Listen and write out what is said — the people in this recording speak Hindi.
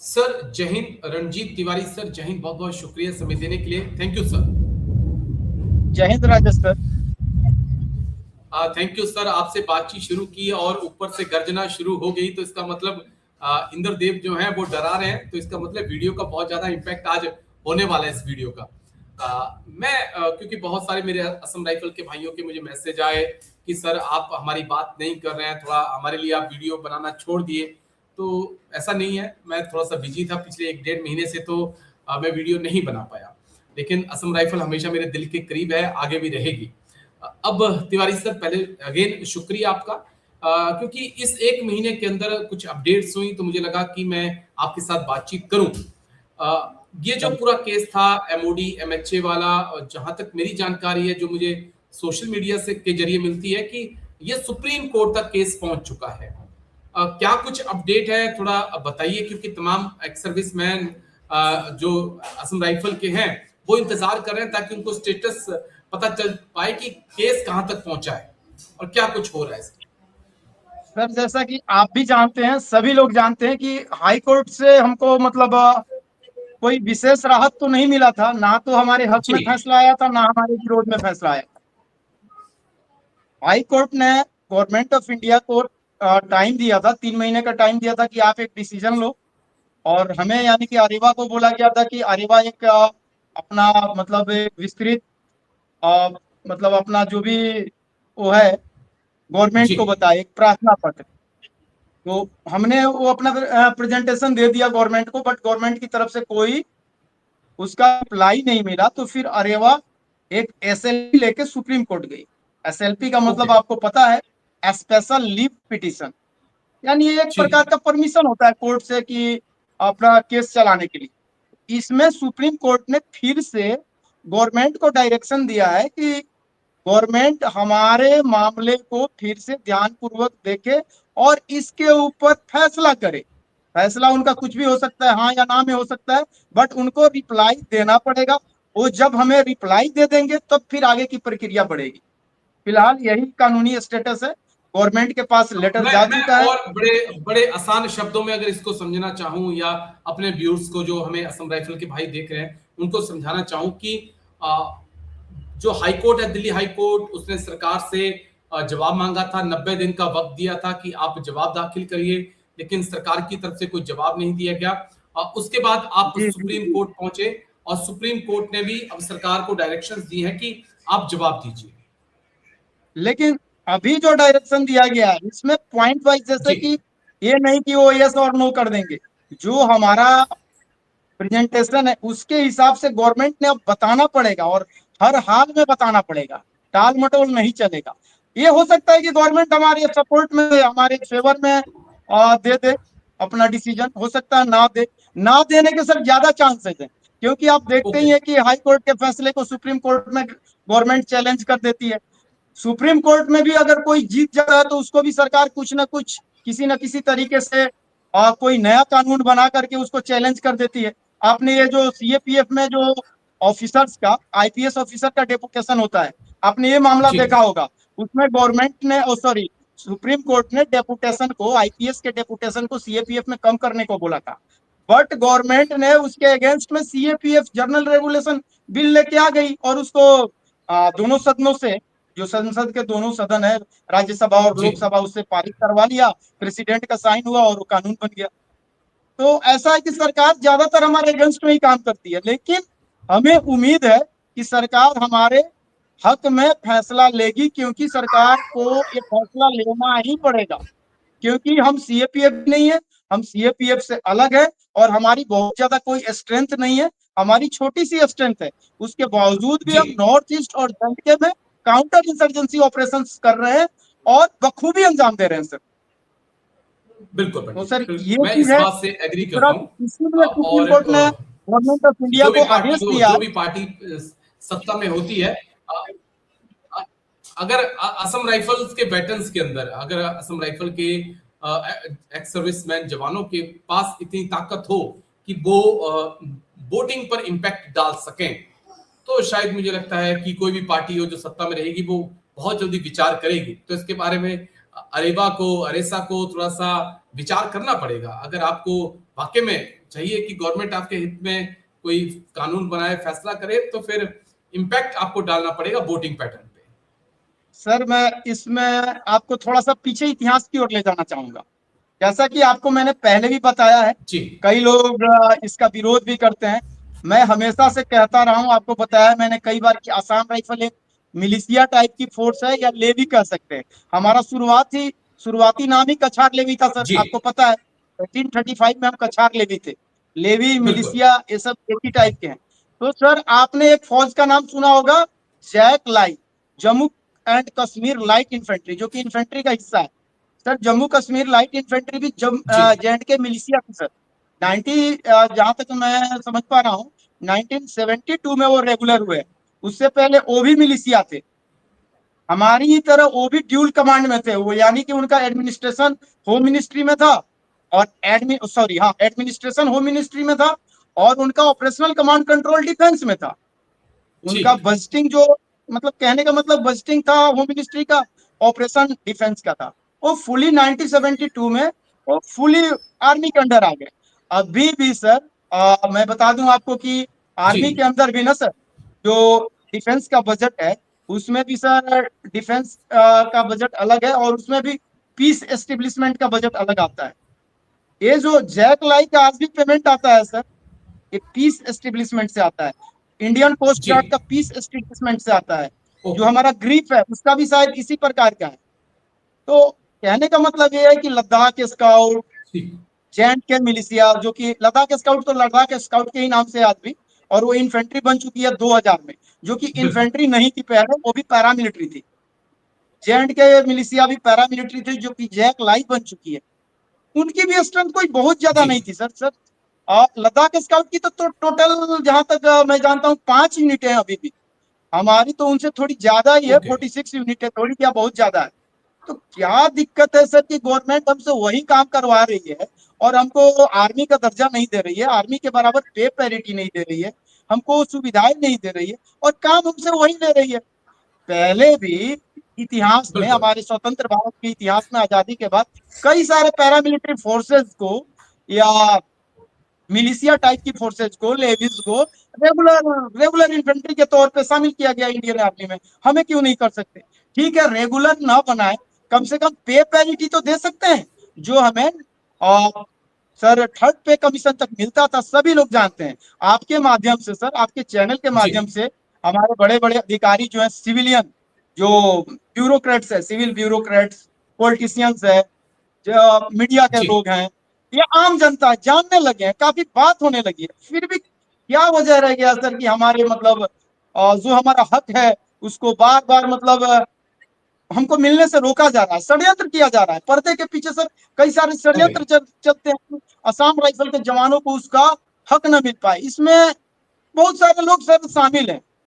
सर जय हिंद। रणजीत तिवारी सर, जय हिंद। बहुत बहुत शुक्रिया समय देने के लिए। Thank you sir. जय हिंद Rajesh sir. Thank you sir. आपसे बातचीत शुरू की और ऊपर से गर्जना शुरू हो गई, तो इसका मतलब इंद्रदेव जो है वो डरा रहे हैं। तो इसका मतलब वीडियो का बहुत ज्यादा इम्पैक्ट आज होने वाला है इस वीडियो का। क्योंकि बहुत सारे मेरे असम राइफल के भाइयों के मुझे मैसेज आए कि सर आप हमारी बात नहीं कर रहे हैं, थोड़ा हमारे लिए आप वीडियो बनाना छोड़ दिए। तो ऐसा नहीं है, मैं थोड़ा सा बिजी था पिछले 1 डेढ़ महीने से, तो मैं वीडियो नहीं बना पाया। लेकिन असम राइफल हमेशा मेरे दिल के करीब है, आगे भी रहेगी। अब तिवारी सर, पहले अगेन शुक्रिया आपका, क्योंकि इस 1 महीने के अंदर कुछ अपडेट्स हुई तो मुझे लगा कि मैं आपके साथ बातचीत करूं। ये जो पूरा केस था एमओडी एमएचए वाला, जहां तक मेरी जानकारी है, जो मुझे सोशल मीडिया से के जरिए मिलती है, कि ये सुप्रीम कोर्ट तक केस पहुंच चुका है। क्या कुछ अपडेट है, थोड़ा बताइए, क्योंकि तमाम एक्स सर्विसमैन जो असम राइफल के हैं वो इंतजार कर रहे हैं ताकि उनको स्टेटस पता चल पाए कि केस कहां तक पहुंचा है और क्या कुछ हो रहा है। सर जैसा कि आप भी जानते हैं, सभी लोग जानते हैं कि हाई कोर्ट से हमको मतलब कोई विशेष राहत तो नहीं मिला था। ना तो हमारे हक में जी फैसला आया था, ना हमारे विरोध में फैसला आया। हाई कोर्ट ने गवर्नमेंट ऑफ इंडिया को टाइम दिया था, 3 महीने का टाइम दिया था कि आप एक डिसीजन लो। और हमें यानी कि अरेवा को बोला गया था कि अरेवा एक अपना मतलब एक विस्तृत अ, मतलब अपना जो भी वो है गवर्नमेंट जी को बताए, एक प्रार्थना पत्र। तो हमने वो अपना प्रेजेंटेशन दे दिया गवर्नमेंट को, बट गवर्नमेंट की तरफ से कोई उसका रिप्लाई नहीं मिला। तो फिर अरेवा एक एसएलपी लेके सुप्रीम कोर्ट गई। एसएलपी का ओके। मतलब आपको पता है, स्पेशल लीव पिटीशन, यानी ये एक ठीक प्रकार है। का परमिशन होता है कोर्ट से कि अपना केस चलाने के लिए। इसमें सुप्रीम कोर्ट ने फिर से गवर्नमेंट को डायरेक्शन दिया है कि गवर्नमेंट हमारे मामले को फिर से ध्यानपूर्वक देखे और इसके ऊपर फैसला करे। फैसला उनका कुछ भी हो सकता है, हाँ या ना में हो सकता है, बट उनको रिप्लाई देना पड़ेगा। वो जब हमें रिप्लाई दे देंगे तब फिर आगे की प्रक्रिया बढ़ेगी। फिलहाल यही कानूनी स्टेटस है। गवर्नमेंट के पास लेटर जा मैं चुका है। और बड़े बड़े आसान शब्दों में अगर इसको समझना चाहूं, या अपने व्यूअर्स को जो हमें असम राइफल के भाई देख रहे हैं उनको समझाना चाहूं कि जो हाई कोर्ट है, दिल्ली हाई कोर्ट, उसने सरकार से जवाब मांगा था, 90 दिन का वक्त दिया था कि आप जवाब दाखिल करिए, लेकिन सरकार की तरफ से कोई जवाब नहीं दिया गया। उसके बाद आप जी जी सुप्रीम जी। कोर्ट पहुंचे और सुप्रीम कोर्ट ने भी अब सरकार को डायरेक्शंस दी हैं कि आप जवाब दीजिए। लेकिन अभी जो डायरेक्शन दिया गया है इसमें पॉइंट वाइज, जैसे जी कि ये नहीं कि वो यस और नो कर देंगे। जो हमारा प्रेजेंटेशन है उसके हिसाब से गवर्नमेंट ने अब बताना पड़ेगा, और हर हाल में बताना पड़ेगा। टाल मटोल नहीं चलेगा। ये हो सकता है कि गवर्नमेंट हमारे सपोर्ट में, हमारे फेवर में दे दे अपना डिसीजन, हो सकता है ना दे। ना देने के सर ज्यादा चांसेस है, क्योंकि आप देखते ओके। ही हैं कि हाई कोर्ट के फैसले को सुप्रीम कोर्ट में गवर्नमेंट चैलेंज कर देती है। सुप्रीम कोर्ट में भी अगर कोई जीत जाता है तो उसको भी सरकार कुछ ना कुछ, किसी न किसी तरीके से कोई नया कानून बना करके उसको चैलेंज कर देती है। आपने ये जो सीएपीएफ में जो ऑफिसर्स का, आईपीएस ऑफिसर का डेपुटेशन होता है, आपने ये मामला जी देखा होगा। उसमें गवर्नमेंट ने, ओ सॉरी, सुप्रीम कोर्ट ने डेपुटेशन को, आईपीएस के डेपुटेशन को सीएपीएफ में कम करने को बोला था। बट गवर्नमेंट ने उसके अगेंस्ट में सीएपीएफ जनरल रेगुलेशन बिल लेके आ गई और उसको दोनों सदनों से, जो संसद के दोनों सदन है, राज्यसभा और जी। लोकसभा, उससे पारित करवा लिया। प्रेसिडेंट का साइन हुआ और वो कानून बन गया। तो ऐसा है कि सरकार ज्यादातर हमारे अगेंस्ट में ही काम करती है, लेकिन हमें उम्मीद है कि सरकार हमारे हक में फैसला लेगी, क्योंकि सरकार को ये फैसला लेना ही पड़ेगा। क्योंकि हम सीएपीएफ नहीं है, हम सीएपीएफ से अलग है, और हमारी बहुत ज्यादा कोई स्ट्रेंथ नहीं है। हमारी छोटी सी स्ट्रेंथ है, उसके बावजूद भी जी। हम नॉर्थ ईस्ट और जंडके में काउंटर इंसर्जेंसी ऑपरेशन कर रहे हैं और बखूबी अंजाम दे रहे हैं सर। बिल्कुल तो पंडित, सर ये मैं चीज इस है। बात से एग्री दूसरा, करता हूँ। इसीलिए सुप्रीम और कोर्ट ने गवर्नमेंट ऑफ इंडिया को आदेश दिया जो है। भी पार्टी सत्ता में होती है, अ, अगर असम राइफल्स के वेटरन्स के अंदर, अगर असम राइफल के एक्स सर्विसमैन जवानों के पास इतनी ताकत हो कि वो वोटिंग पर इम्पैक्ट डाल सकें, तो शायद मुझे लगता है कि कोई भी पार्टी हो जो सत्ता में रहेगी वो बहुत जल्दी विचार करेगी। तो इसके बारे में अरेबा को, अरेसा को थोड़ा सा विचार करना पड़ेगा। अगर आपको वाकई में चाहिए कि गवर्नमेंट आपके हित में कोई कानून बनाए, फैसला करे, तो फिर इम्पैक्ट आपको डालना पड़ेगा वोटिंग पैटर्न पे। सर मैं इसमें आपको थोड़ा सा पीछे इतिहास की ओर ले जाना चाहूंगा। जैसा कि आपको मैंने पहले भी बताया है, जी कई लोग इसका विरोध भी करते हैं। मैं हमेशा से कहता रहा हूं, आपको बताया मैंने कई बार कि आसाम राइफल एक मिलिशिया टाइप की फोर्स है, या लेवी कह सकते हैं। हमारा शुरुआती नाम ही कछार लेवी था सर, जी आपको पता है 1835 में हम कछार लेवी थे। लेवी बिल्कुल। मिलिशिया ये सब एक ही टाइप के हैं। तो सर आपने एक फौज का नाम सुना होगा, JAK LI, Jammu and Kashmir light infantry, जो कि इन्फेंट्री का हिस्सा है। Sir Jammu Kashmir light infantry भी जी जे.एंड.के मिलिशिया थी सर। जहां तक मैं समझ पा रहा हूँ 1972 में वो रेगुलर हुए। उससे पहले वो भी मिलिशिया थे, हमारी ही तरह वो भी ड्यूल कमांड में थे। वो यानी कि उनका एडमिनिस्ट्रेशन होम मिनिस्ट्री में था, और एडमिनिस्ट्रेशन होम मिनिस्ट्री में था, और उनका ऑपरेशनल कमांड कंट्रोल डिफेंस में था। उनका ठीक। बजटिंग जो, मतलब कहने का मतलब बजटिंग था होम मिनिस्ट्री का, ऑपरेशन डिफेंस का था। वो फुली 1972 में वो फुली आर्मी के अंडर आ गए। अभी भी सर मैं बता दूं आपको कि जी आर्मी के अंदर भी ना सर, जो डिफेंस का बजट है उसमें भी सर डिफेंस का बजट अलग है, और उसमें भी पीस एस्टेब्लिशमेंट का बजट अलग आता है। ये जो जैक लाई का आज भी पेमेंट आता है सर, ये पीस एस्टेब्लिशमेंट से आता है। इंडियन कोस्ट जी गार्ड का पीस एस्टेब्लिशमेंट से आता है। जो ओके। हमारा ग्रीफ है उसका भी शायद इसी प्रकार का है। तो कहने का मतलब ये है कि लद्दाख स्काउट, ठीक। जैंट के मिलिशिया, जो कि लद्दाख स्काउट तो लद्दाख स्काउट के ही नाम से आज भी, और वो इन्फेंट्री बन चुकी है 2000 में, जो कि बिल्कुल। इन्फेंट्री नहीं थी पहले, वो भी पैरामिलिट्री थी। जैंट के मिलिशिया भी पैरामिलिट्री थी, जो कि जैक लाई बन चुकी है। उनकी भी स्ट्रेंथ कोई बहुत ज्यादा जी नहीं थी सर। लद्दाख स्काउट की तो टोटल जहां तक मैं जानता हूँ 5 यूनिट है अभी भी। हमारी तो उनसे थोड़ी ज्यादा ही है, ओके। 46 यूनिट है, थोड़ी क्या बहुत ज्यादा है। तो क्या दिक्कत है सर कि गवर्नमेंट हमसे वही काम करवा रही है, और हमको आर्मी का दर्जा नहीं दे रही है, आर्मी के बराबर पे पैरिटी नहीं दे रही है, हमको सुविधाएं नहीं दे रही है, और काम हमसे वही ले रही है। पहले भी इतिहास में, बिल्कुल। हमारे स्वतंत्र भारत के इतिहास में आजादी के बाद कई सारे पैरामिलिट्री फोर्सेस को, या मिलिशिया टाइप की फोर्सेज को, लेविस को रेगुलर रेगुलर इन्फेंट्री के तौर पे शामिल किया गया इंडियन आर्मी में। हमें क्यों नहीं कर सकते? ठीक है, रेगुलर ना बनाए, कम से कम पे पैरिटी तो दे सकते हैं, जो हमें सर थर्ड पे कमीशन तक मिलता था, सभी लोग जानते हैं। आपके माध्यम से सर, आपके चैनल के जी माध्यम से हमारे बड़े बड़े अधिकारी जो है, सिविलियन जो ब्यूरोक्रेट्स है, सिविल ब्यूरोक्रेट्स, पॉलिटिशियंस है, जो मीडिया के जी लोग हैं, ये आम जनता है, जानने लगे हैं, काफी बात होने लगी है। फिर भी क्या वजह रह गया सर कि हमारे मतलब जो हमारा हक है उसको बार बार मतलब हमको मिलने से रोका जा रहा है, षड्यंत्र किया जा रहा है पर्दे के पीछे सर। कई सारे ओके। षड्यंत्र चलते हैं, असम राइफल के जवानों को उसका हक न मिल पाए। इसमें बहुत सारे लोग सर शामिल हैं।